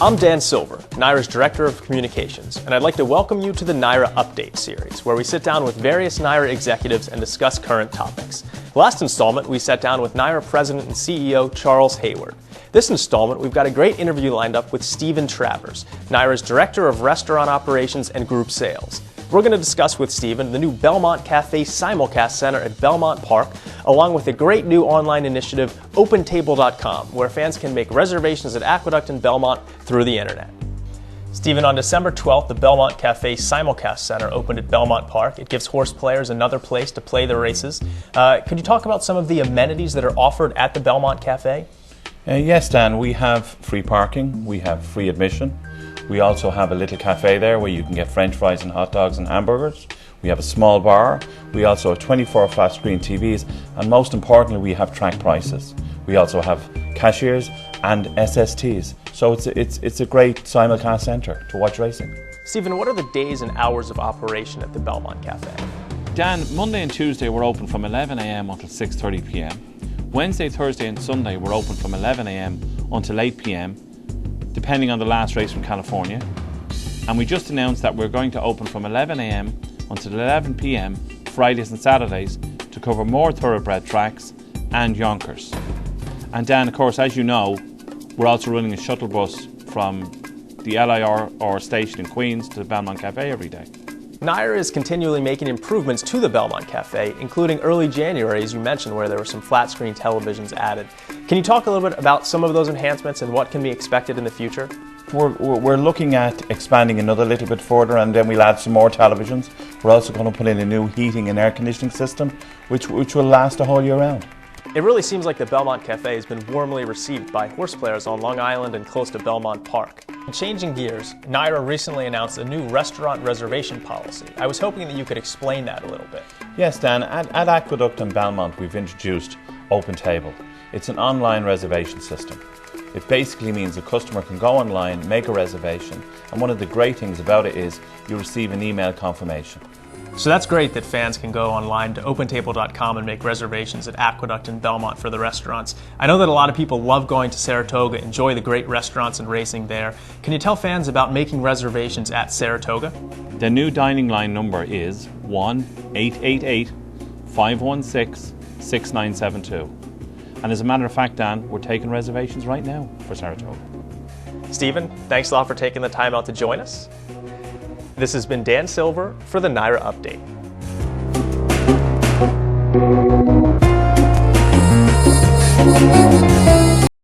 I'm Dan Silver, NYRA's Director of Communications, and I'd like to welcome you to the NYRA Update series, where we sit down with various NYRA executives and discuss current topics. Last installment, we sat down with NYRA President and CEO Charles Hayward. This installment, we've got a great interview lined up with Stephen Travers, NYRA's Director of Restaurant Operations and Group Sales. We're going to discuss with Stephen the new Belmont Café simulcast center at Belmont Park, along with a great new online initiative, OpenTable.com, where fans can make reservations at Aqueduct and Belmont through the internet. Stephen, on December 12th, the Belmont Café simulcast center opened at Belmont Park. It gives horse players another place to play their races. Could you talk about some of the amenities that are offered at the Belmont Café? Yes, Dan, we have free parking, we have free admission. We also have a little cafe there where you can get French fries and hot dogs and hamburgers. We have a small bar. We also have 24 flat screen TVs, and most importantly, we have track prices. We also have cashiers and SSTs. So it's a great simulcast centre to watch racing. Stephen, what are the days and hours of operation at the Belmont Café? Dan, Monday and Tuesday we're open from 11 a.m. until 6:30 p.m. Wednesday, Thursday and Sunday we're open from 11 a.m. until 8 p.m. depending on the last race from California. And we just announced that we're going to open from 11 a.m. until 11 p.m. Fridays and Saturdays to cover more thoroughbred tracks and yonkers. And Dan, of course, as you know, we're also running a shuttle bus from the NYRA station in Queens to the Belmont Café every day. NYRA is continually making improvements to the Belmont Café, including early January, as you mentioned, where there were some flat screen televisions added. Can you talk a little bit about some of those enhancements and what can be expected in the future? We're looking at expanding another little bit further, and then we'll add some more televisions. We're also going to put in a new heating and air conditioning system, which will last a whole year round. It really seems like the Belmont Café has been warmly received by horse players on Long Island and close to Belmont Park. Changing gears, NYRA recently announced a new restaurant reservation policy. I was hoping that you could explain that a little bit. Yes, Dan, at Aqueduct and Belmont we've introduced OpenTable. It's an online reservation system. It basically means a customer can go online, make a reservation, and one of the great things about it is you receive an email confirmation. So that's great that fans can go online to OpenTable.com and make reservations at Aqueduct and Belmont for the restaurants. I know that a lot of people love going to Saratoga, enjoy the great restaurants and racing there. Can you tell fans about making reservations at Saratoga? The new dining line number is 1-888-516-6972. And as a matter of fact, Dan, we're taking reservations right now for Saratoga. Stephen, thanks a lot for taking the time out to join us. This has been Dan Silver for the NYRA Update.